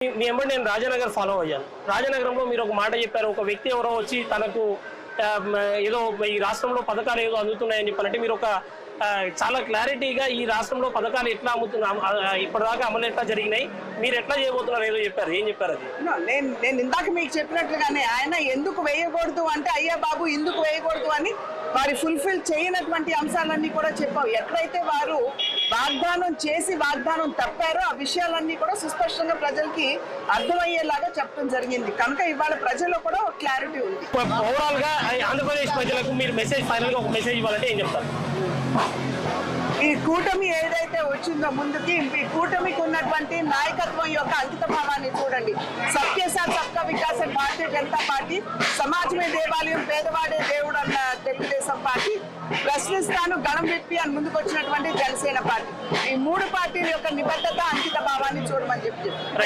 మీ వెంబడి నేను రాజానగర్ ఫాలో అయ్యాను. రాజానగరంలో మీరు ఒక మాట చెప్పారు. ఒక వ్యక్తి ఎవరో వచ్చి తనకు ఏదో ఈ రాష్ట్రంలో పథకాలు ఏదో అందుతున్నాయని చెప్పాలంటే మీరు ఒక చాలా క్లారిటీగా ఈ రాష్ట్రంలో పథకాలు ఎట్లా ఇప్పటిదాకా అమలు ఎట్లా జరిగినాయి, మీరు ఎట్లా చేయబోతున్నారు ఏదో చెప్పారు. ఏం చెప్పారు అది? నేను ఇందాక మీకు చెప్పినట్లుగానే ఆయన ఎందుకు వేయకూడదు అంటే అయ్యా బాబు ఎందుకు వేయకూడదు అని వారి ఫుల్ఫిల్ చేయనటువంటి అంశాలన్నీ కూడా చెప్పావు. ఎట్లయితే వారు వాగ్దానం చేసి వాగ్దానం తప్పారో ఆ విషయాలన్నీ కూడా సుస్పష్టంగా ప్రజలకి అర్థమయ్యేలాగా చెప్పడం జరిగింది. కనుక ఇవాళ ప్రజల్లో కూడా ఒక క్లారిటీ ఉంది. ఓవరాల్ గా ఆంధ్రప్రదేశ్ ప్రజలకు మీరు మెసేజ్ ఫైనల్ గా ఒక మెసేజ్ ఇవ్వాలంటే ఏం చెప్తారు? ఈ కూటమి ఏదైతే వచ్చిందో ముందుకి ఈ కూటమికి ఉన్నటువంటి నాయకత్వం యొక్క అంకిత భావాన్ని చూడండి. సబ్కే సాత్ సబ్కా వికాస్ భారతీయ జనతా పార్టీ, సమాజమే దేవాలయం పేదవాడే దేవుడు అన్న తెలుగుదేశం పార్టీ, ప్రశ్నిస్తాను గణం విప్పి అని ముందుకు వచ్చినటువంటి జనసేన పార్టీ. ఈ మూడు పార్టీల యొక్క నిబద్ధత అంకిత భావాన్ని చూడమని చెప్పి